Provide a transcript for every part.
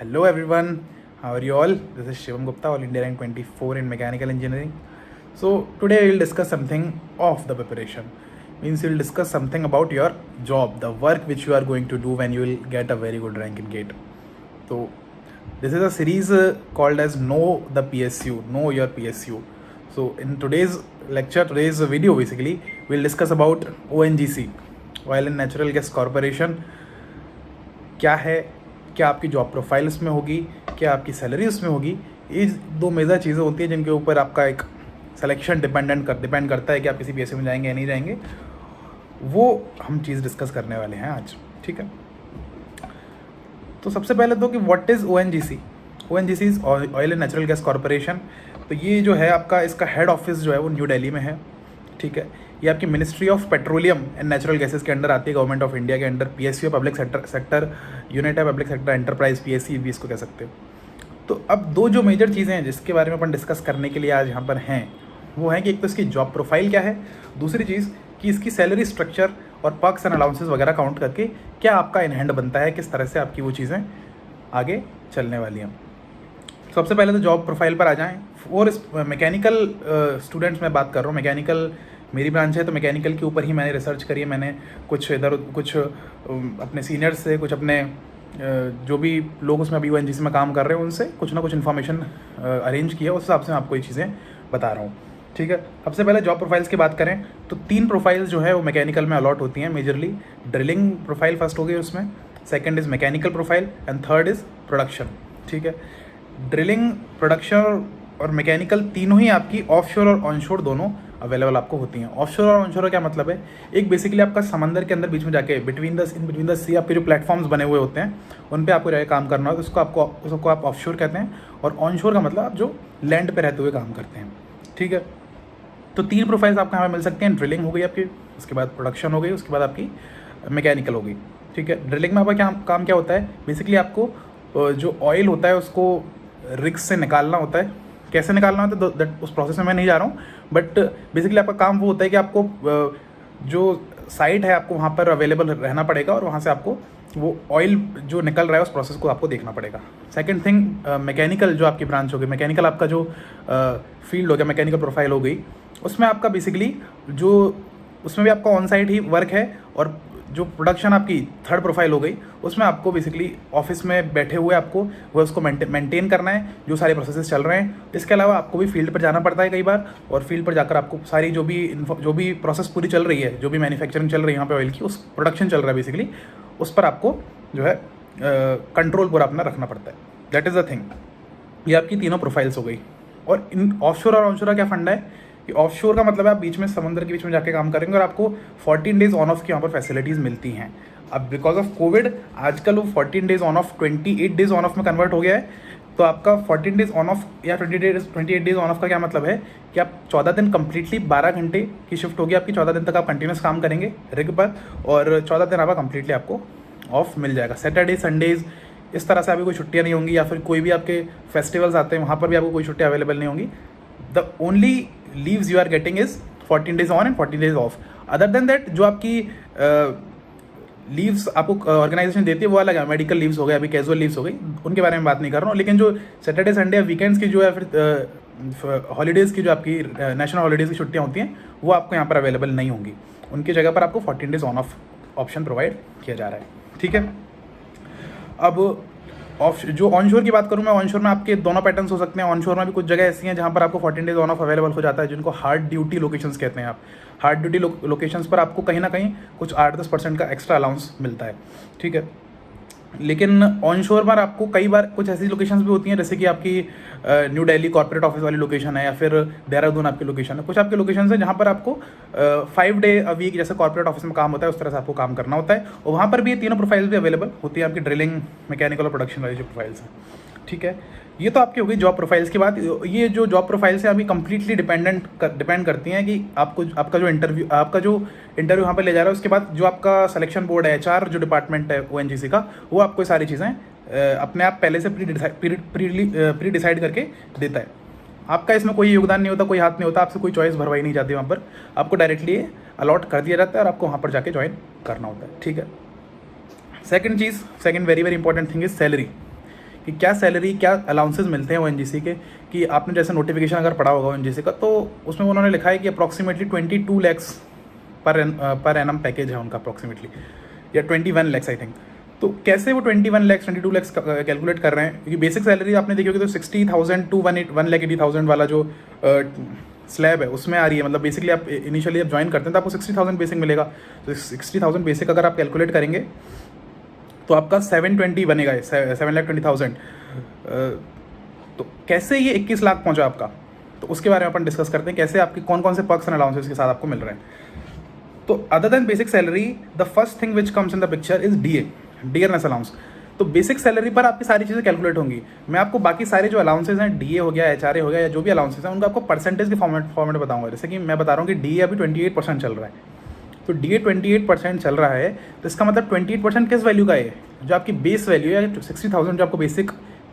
Hello everyone, how are you all? This is Shivam Gupta, All India Rank 24 in Mechanical Engineering. So today we will discuss something of the preparation. Means we will discuss something about your job, the work which you are going to do when you will get a very good rank in GATE. So this is a series called as Know the PSU, Know Your PSU. So in today's lecture, today's video basically, we'll discuss about ONGC, Oil and Natural Gas Corporation. क्या है, क्या आपकी job profile उसमें होगी, क्या आपकी salary उसमें होगी। ये दो मेजर चीज़ें होती हैं जिनके ऊपर आपका एक सिलेक्शन डिपेंड करता है कि आप किसी पीएसयू में जाएंगे या नहीं जाएंगे। वो हम चीज़ डिस्कस करने वाले हैं आज, ठीक है। तो सबसे पहले तो कि what is ONGC. ONGC is oil and natural gas corporation. तो ये जो है आपका, इसका हेड ऑफिस जो है वो न्यू दिल्ली में है, ठीक है। ये आपकी ministry of petroleum and natural gases के अंडर आती है, गवर्नमेंट ऑफ इंडिया के under. PSU public sector unit है, पब्लिक सेक्टर एंटरप्राइज, पीएसयू भी इसको कह सकते हो। तो अब दो जो मेजर चीज़ें हैं जिसके बारे में अपन डिस्कस करने के लिए आज यहाँ पर हैं, वो है कि एक तो इसकी जॉब प्रोफाइल क्या है, दूसरी चीज़ कि इसकी सैलरी स्ट्रक्चर और पर्क्स एंड अलाउंसेस वगैरह काउंट करके क्या आपका इन हैंड बनता है, किस तरह से आपकी वो चीज़ें आगे चलने वाली हैं। सबसे पहले तो जॉब प्रोफाइल पर आ जाएं। और इस मैकेनिकल स्टूडेंट्स में बात कर रहा हूँ, मैकेनिकल मेरी ब्रांच है, तो मैकेनिकल के ऊपर ही मैंने रिसर्च करी है। मैंने कुछ अपने सीनियर्स से, कुछ अपने जो भी लोग उसमें अभी ओएनजीसी में काम कर रहे हैं उनसे कुछ ना कुछ इन्फॉर्मेशन अरेंज किया, उस हिसाब से मैं आपको ये चीज़ें बता रहा हूँ, ठीक है। सबसे पहले जॉब प्रोफाइल्स की बात करें तो 3 प्रोफाइल्स जो है वो मैकेनिकल में अलॉट होती हैं मेजरली। ड्रिलिंग प्रोफाइल फर्स्ट हो गई उसमें, second is mechanical profile and third is production, ठीक है। ड्रिलिंग, प्रोडक्शन और मैकेनिकल तीनों ही आपकी ऑफशोर और ऑनशोर दोनों अवेलेबल आपको होती हैं। ऑफशोर और ऑनशोर का क्या मतलब है, एक बेसिकली आपका समंदर के अंदर बीच में जाके इन बिटवीन द सी आपके जो प्लेटफॉर्म्स बने हुए होते हैं उन पे आपको जाके काम करना हो, तो उसको आप ऑफशोर कहते हैं। और ऑनशोर का मतलब आप जो लैंड पे रहते हुए काम करते हैं, ठीक है। तो 3 प्रोफाइल्स आपको यहाँ पे मिल सकते हैं। ड्रिलिंग हो गई आपकी, उसके बाद प्रोडक्शन हो गई, उसके बाद आपकी मैकेनिकल हो गई, ठीक है। ड्रिलिंग में आपका काम क्या होता है, बेसिकली आपको जो ऑयल होता है उसको रिग्स से निकालना होता है। कैसे निकालना होता है तो उस प्रोसेस में मैं नहीं जा रहा हूँ, बट बेसिकली आपका काम वो होता है कि आपको जो साइट है आपको वहाँ पर अवेलेबल रहना पड़ेगा और वहाँ से आपको वो ऑयल जो निकल रहा है उस प्रोसेस को आपको देखना पड़ेगा। सेकंड थिंग, मैकेनिकल जो आपकी ब्रांच हो गई, मैकेनिकल आपका जो फील्ड हो गया, मैकेनिकल प्रोफाइल हो गई, उसमें आपका बेसिकली जो उसमें भी आपका ऑन साइट ही वर्क है। और जो प्रोडक्शन आपकी थर्ड प्रोफाइल हो गई, उसमें आपको बेसिकली ऑफिस में बैठे हुए आपको वो उसको मेंटेन करना है, जो सारे प्रोसेसेस चल रहे हैं। इसके अलावा आपको भी फील्ड पर जाना पड़ता है कई बार, और फील्ड पर जाकर आपको सारी जो भी प्रोसेस पूरी चल रही है, जो भी मैन्युफैक्चरिंग चल रही है यहाँ पे ऑयल की, उस प्रोडक्शन चल रहा है बेसिकली, उस पर आपको जो है कंट्रोल पूरा अपना रखना पड़ता है। That is the thing. ये आपकी तीनों प्रोफाइल्स हो गई। और इन ऑफशोर और ऑनशोर का क्या फंडा है कि ऑफशोर का मतलब है आप बीच में, समुद्र के बीच में जाके काम करेंगे और आपको 14 डेज ऑन ऑफ की यहाँ पर फैसिलिटीज़ मिलती हैं। अब बिकॉज ऑफ कोविड आजकल वो 14 days on off 28 days on off में कन्वर्ट हो गया है। तो आपका 14 डेज ऑन ऑफ या 28 डेज ऑन ऑफ का क्या मतलब है कि आप 14 दिन कंप्लीटली 12 घंटे की शिफ्ट होगी आपकी। 14 दिन तक आप कंटिन्यूस काम करेंगे रिग पर, और 14 दिन आपका कंप्लीटली आपको ऑफ मिल जाएगा। सैटरडे, संडेज इस तरह से आपकी कोई छुट्टियाँ नहीं होंगी, या फिर कोई भी आपके फेस्टिवल्स आते हैं वहाँ पर भी आपको कोई छुट्टियाँ अवेलेबल नहीं होंगी। The only leaves you are getting is 14 days on and 14 days off. Other than that जो आपकी लीव्स आपको ऑर्गेनाइजेशन देती है वो अलग है। मेडिकल लीव्स हो गए, अभी कैजुअल लीव्स हो गई, उनके बारे में बात नहीं कर रहा हूँ। लेकिन जो सैटरडे, संडे या वीकेंड्स की जो है, फिर हॉलीडेज़ की जो आपकी नेशनल हॉलीडेज़ की छुट्टियाँ होती हैं, वो आपको यहाँ पर अवेलेबल नहीं होंगी। उनकी जगह पर आपको 14 days on off option provide किया जा रहा है, ठीक है। अब जो ऑनशोर की बात करूँ मैं, ऑनशोर में आपके दोनों पैटर्न्स हो सकते हैं। ऑनशोर में भी कुछ जगह ऐसी हैं जहाँ पर आपको 14 डेज ऑन ऑफ अवेलेबल हो जाता है, जिनको हार्ड ड्यूटी लोकेशंस कहते हैं। आप हार्ड ड्यूटी लोकेशंस पर आपको कहीं ना कहीं कुछ 8-10% का एक्स्ट्रा अलाउंस मिलता है, ठीक है। लेकिन ऑनशोर पर आपको कई बार कुछ ऐसी लोकेशंस भी होती हैं, जैसे कि आपकी न्यू दिल्ली कॉर्पोरेट ऑफिस वाली लोकेशन है, या फिर देहरादून आपकी लोकेशन है। कुछ आपकी लोकेशन है जहाँ पर आपको 5 डे अ वीक जैसे कॉर्पोरेट ऑफिस में काम होता है, उस तरह से आपको काम करना होता है। और वहाँ पर भी ये तीनों प्रोफाइल्स भी अवेलेबल होती है आपकी, ड्रिलिंग, मैकेनिकल और प्रोडक्शन वाली जो प्रोफाइल्स हैं, ठीक है। ये तो आपकी हो गई जॉब प्रोफाइल्स की बात। ये जो जॉब प्रोफाइल्स है अभी कंप्लीटली डिपेंड करती हैं कि आपका जो इंटरव्यू यहाँ पर ले जा रहा है, उसके बाद जो आपका सिलेक्शन बोर्ड है, एचआर जो डिपार्टमेंट है ओएनजीसी का, वो आपको सारी चीज़ें अपने आप पहले से प्री डिसाइड करके देता है। आपका इसमें कोई योगदान नहीं होता, कोई हाथ नहीं होता, आपसे कोई चॉइस भरवाई नहीं जाती। वहाँ पर आपको डायरेक्टली अलॉट कर दिया जाता है और आपको वहाँ पर जाके ज्वाइन करना होता है, ठीक है। Second very very important thing is salary, कि क्या सैलरी क्या अलाउंसेस मिलते हैं ओएनजीसी के। कि आपने जैसे नोटिफिकेशन अगर पढ़ा होगा ओएनजीसी का, तो उसमें उन्होंने लिखा है कि approximately 22 lakhs per annum package है उनका अप्रॉक्सीमेटली, या 21 लैक्स आई थिंक। तो कैसे वो 21 लैक्स 22 लैक्स कैलकुलेट कर रहे हैं, क्योंकि बेसिक सैलरी आपने देखी होगी तो 60,000 टू 1,80,000 वाला जो स्लैब है उसमें आ रही है। मतलब बेसिकली आप इनिशियली आप ज्वाइन करते हैं तो आपको 60,000 बेसिक मिलेगा। तो 60,000 बेसिक अगर आप कैलकुलेट करेंगे तो आपका 720 बनेगा, 7,20,000। तो कैसे ये 21 लाख पहुंचा आपका, तो उसके बारे में अपन डिस्कस करते हैं, कैसे आपके कौन कौन से पर्क्स एंड अलाउंसेस के साथ आपको मिल रहे हैं। तो other than basic salary, the first thing which comes in the picture is DA, dearness allowance. तो बेसिक सैलरी पर आपकी सारी चीज़ें कैलकुलेट होंगी। मैं आपको बाकी सारे जो अलाउंसेज हैं, डीए हो गया, एचआरए हो गया, या जो भी अलाउंसेज हैं, उनका आपको परसेंटेज के फॉर्मेट बताऊंगा। जैसे कि मैं बता रहा हूँ कि डीए अभी 28% चल रहा है, तो डीए 28% चल रहा है, तो इसका मतलब 28% किस वैल्यू का है, जो आपकी बेस वैल्यू है 60,000 जो आपको बेसिक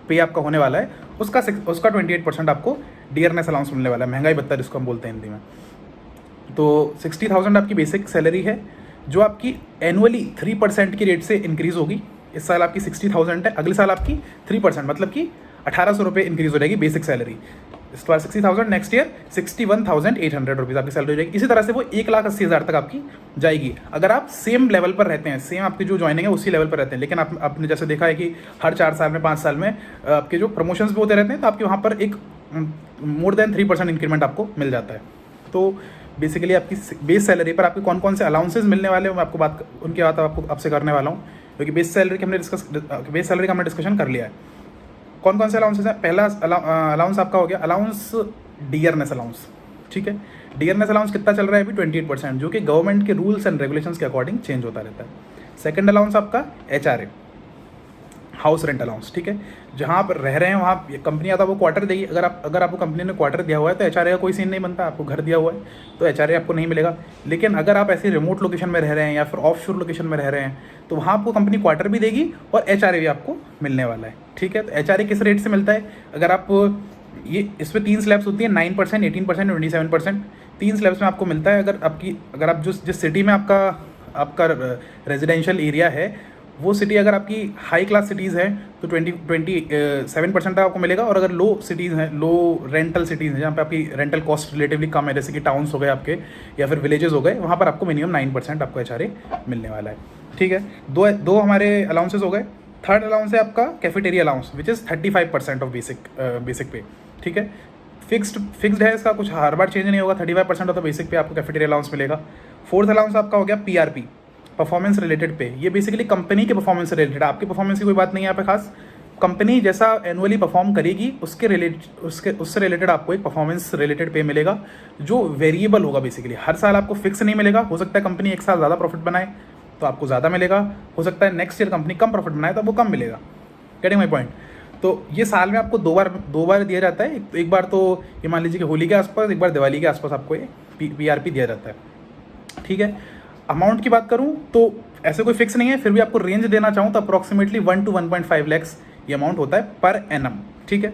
पे आपका होने वाला है, उसका 28% आपको डियरनेस अलाउंस मिलने वाला है, महंगाई भत्ता जिसको हम बोलते हैं हिंदी में। तो 60,000 आपकी बेसिक सैलरी है, जो आपकी एनुअली 3% की रेट से इंक्रीज़ होगी। इस साल आपकी 60,000 है, अगले साल आपकी 3%, मतलब कि 1,800 रुपये इंक्रीज़ हो जाएगी बेसिक सैलरी। इस बार 60,000, नेक्स्ट ईयर 61,800 रुपीज़ आपकी सैलरी हो जाएगी। इसी तरह से वो 1,80,000 तक आपकी जाएगी, अगर आप सेम लेवल पर रहते हैं, सेम आपकी जो ज्वाइनिंग है उसी लेवल पर रहते हैं। लेकिन आपने जैसे देखा है कि हर 4 साल में 5 साल में आपके जो प्रमोशंस भी होते रहते हैं, तो आपके वहाँ पर एक मोर देन 3% इंक्रीमेंट आपको मिल जाता है। तो बेसिकली आपकी बेस सैलरी पर आपके कौन कौन से अलाउंसेज मिलने वाले हैं, मैं आपको उनकी बात आपको आपसे करने वाला हूँ, क्योंकि बेस सैलरी का हमने डिस्कशन कर लिया है। कौन कौन से अलाउंसेज हैं। पहला अलाउंस आपका हो गया अलाउंस डियरनेस अलाउंस, ठीक है। डियरनेस अलाउंस कितना चल रहा है अभी 28%, जो कि गवर्नमेंट के रूल्स एंड रेगुलेशंस के अकॉर्डिंग चेंज होता रहता है। सेकंड अलाउंस आपका एचआरए, हाउस रेंट अलाउंस, ठीक है। जहाँ आप रह रहे हैं वहाँ कंपनी आता है वो क्वार्टर देगी। अगर आपको कंपनी ने क्वार्टर दिया हुआ है तो एचआरए का कोई सीन नहीं बनता। आपको घर दिया हुआ है तो एचआरए आपको नहीं मिलेगा। लेकिन अगर आप ऐसे रिमोट लोकेशन में रह रहे हैं या फिर ऑफ शोर लोकेशन में रह रहे हैं, तो वहाँ आपको कंपनी क्वार्टर भी देगी और एचआरए भी आपको मिलने वाला है, ठीक है। तो एचआरए किस रेट से मिलता है, अगर आप ये इसमें 3 स्लैब्स होती है, 9%, 18%, 27%। 3 स्लैब्स में आपको मिलता है। अगर आप जिस सिटी में आपका रेजिडेंशियल एरिया है, वो सिटी अगर आपकी हाई क्लास सिटीज़ हैं तो 27% तक आपको मिलेगा। और अगर लो सिटीज़ हैं, लो रेंटल सिटीज़ हैं, जहाँ पे आपकी रेंटल कॉस्ट रिलेटिवली कम है, जैसे कि टाउन्स हो गए आपके या फिर विलेजेस हो गए, वहाँ पर आपको मिनिमम 9% आपको एचआरए मिलने वाला है, ठीक है। दो हमारे अलाउंसेस हो गए। थर्ड अलाउंस है आपका cafeteria allowance, which is 35% of basic पे, ठीक है। फिक्स्ड है, इसका कुछ हर बार चेंज नहीं होगा। 35% ऑफ द बेसिक पे आपको कैफेटेरिया अलाउंस मिलेगा। फोर्थ अलाउंस आपका हो गया पीआरपी, परफॉर्मेंस रिलेटेड पे। ये बेसिकली कंपनी के परफॉर्मेंस से रिलेटेड, आपकी परफॉर्मेंस की कोई बात नहीं है यहाँ पे खास। कंपनी जैसा एनुअली परफॉर्म करेगी उससे रिलेटेड आपको एक परफॉर्मेंस रिलेटेड पे मिलेगा, जो वेरिएबल होगा। बेसिकली हर साल आपको फिक्स नहीं मिलेगा। हो सकता है कंपनी एक साल ज़्यादा प्रॉफिट बनाए तो आपको ज़्यादा मिलेगा, हो सकता है नेक्स्ट ईयर कंपनी कम प्रॉफिट बनाए तो आपको कम मिलेगा। Getting my point. तो ये साल में आपको दो बार दिया जाता है। एक बार तो ये मान लीजिए कि होली के आसपास, एक बार दिवाली के आसपास आपको ये पीआरपी दिया जाता है, ठीक है। अमाउंट की बात करूं तो ऐसे कोई फिक्स नहीं है, फिर भी आपको रेंज देना चाहूँ तो अप्रॉक्सीमेटली 1 to 1.5 लैक्स ये अमाउंट होता है पर एनम, ठीक है।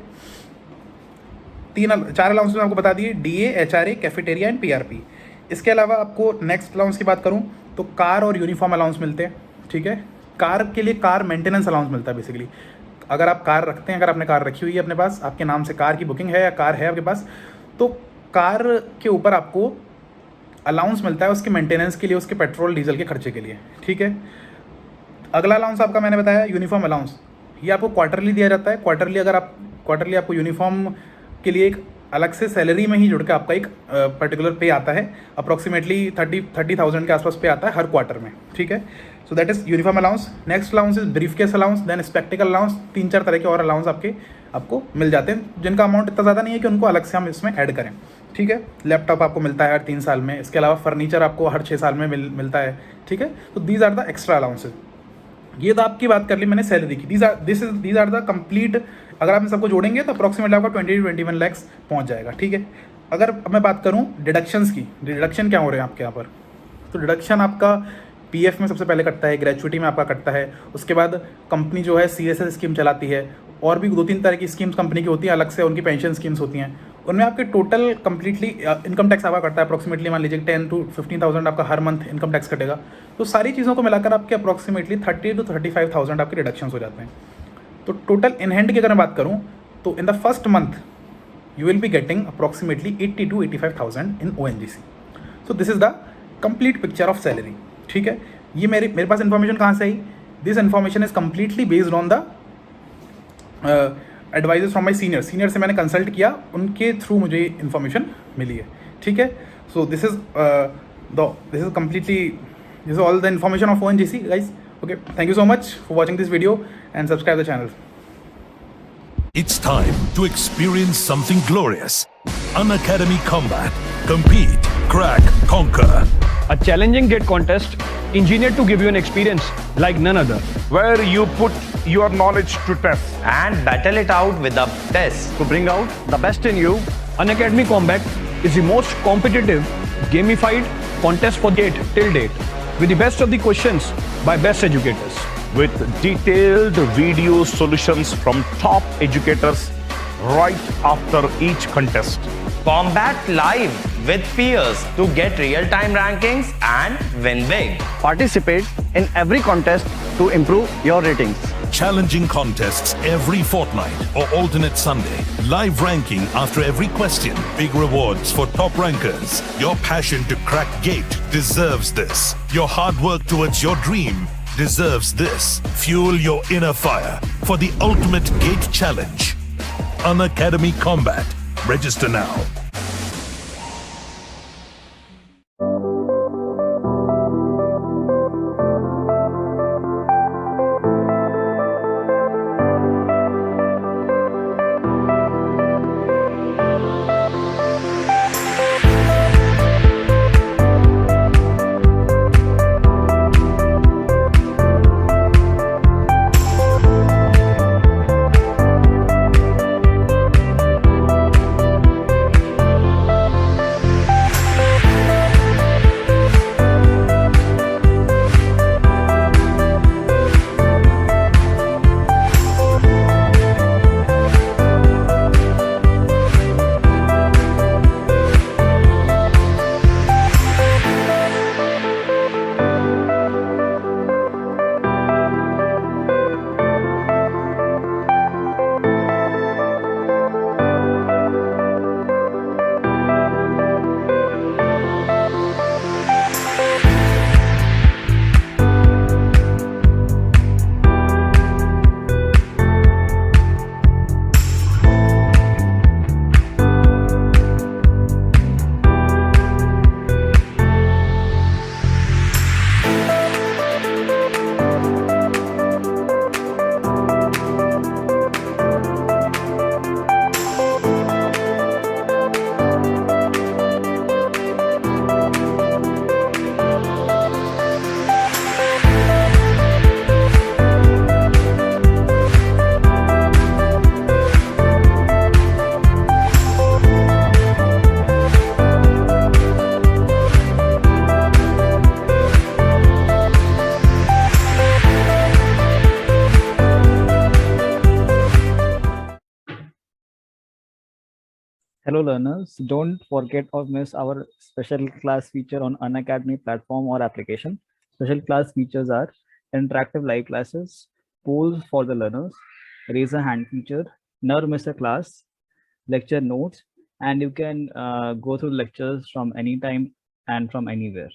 4 अलाउंस आपको बता दिए, DA, HRA, cafeteria and PRP. इसके अलावा आपको नेक्स्ट अलाउंस की बात करूं तो कार और यूनिफॉर्म अलाउंस मिलते हैं, ठीक है। कार के लिए कार मेंटेनेंस अलाउंस मिलता है। बेसिकली अगर आप कार रखते हैं, अगर आपने कार रखी हुई है अपने पास, आपके नाम से कार की बुकिंग है या कार है आपके पास, तो कार के ऊपर आपको अलाउंस मिलता है उसके मेंटेनेंस के लिए, उसके पेट्रोल डीजल के खर्चे के लिए, ठीक है। अगला अलाउंस आपका मैंने बताया यूनिफॉर्म अलाउंस, ये आपको क्वार्टरली दिया जाता है। क्वार्टरली आपको यूनिफॉर्म के लिए एक अलग से सैलरी में ही जुड़ के आपका एक पर्टिकुलर पे आता है। अप्रॉक्सीमेटली 30,000 के आसपास पे आता है हर क्वार्टर में, ठीक है। So that is uniform allowance. Next allowance is briefcase allowance, then spectacle allowance. 3-4 तरह के और अलाउंस आपको मिल जाते हैं, जिनका अमाउंट इतना ज़्यादा नहीं है कि उनको अलग से हम इसमें ऐड करें, ठीक है। लैपटॉप आपको मिलता है हर 3 साल में। इसके अलावा फर्नीचर आपको हर 6 साल में मिलता है, ठीक है। तो these are the extra allowances. ये तो आपकी बात कर ली मैंने सैलरी की। These are the complete. अगर आप इन सबको जोड़ेंगे तो अप्रॉक्सीमेटली आपका 20-21 लैक्स पहुंच जाएगा, ठीक है। अगर मैं बात करूं डिडक्शंस की, डिडक्शन क्या हो रहे हैं आपके यहाँ पर, तो डिडक्शन आपका पीएफ में सबसे पहले कटता है, ग्रेचुइटी में आपका कटता है। उसके बाद कंपनी जो है सीएसएस स्कीम चलाती है, और भी 2-3 तरह की स्कीम्स कंपनी की होती हैं, अलग से उनकी पेंशन स्कीम्स होती हैं। उनमें आपके टोटल कंप्लीटली इनकम टैक्स आपका कटता है। अप्रॉक्सीमेटली मान लीजिए 10 to 15,000 आपका हर मंथ इनकम टैक्स कटेगा। तो सारी चीज़ों को मिलाकर आपके अप्रॉक्सीमेटली 30 to 35,000 आपके डिडक्शंस हो जाते हैं। तो टोटल इन हैंड की अगर मैं बात करूँ तो in the first month you will be getting approximately 80 to 85,000 in ONGC. So this is the complete picture of salary. ठीक है, ये मेरे पास इन्फॉर्मेशन कहाँ से आई? This information is completely based on the advices from my senior से मैंने consult किया, उनके थ्रू मुझे इन्फॉर्मेशन मिली है. ठीक है, so this is completely this is all the information of ONGC guys. Okay, thank you so much for watching this video and subscribe the channel. It's time to experience something glorious. Unacademy Combat. Compete, crack, conquer. A challenging gate contest engineered to give you an experience like none other. where you put your knowledge to test. and battle it out with the best. To bring out the best in you, Unacademy Combat is the most competitive, gamified contest for GATE till date, with the best of the questions by best educators. With detailed video solutions from top educators right after each contest. Combat live with peers to get real-time rankings and win big. Participate in every contest to improve your ratings. Challenging contests every fortnight or alternate Sunday. Live ranking after every question. Big rewards for top rankers. Your passion to crack GATE deserves this. Your hard work towards your dream deserves this. Fuel your inner fire for the ultimate GATE challenge. Unacademy Combat. Register now. Hello learners, don't forget or miss our special class feature on Unacademy platform or application. Special class features are interactive live classes, polls for the learners, raise a hand feature, never miss a class, lecture notes, and you can go through lectures from anytime and from anywhere.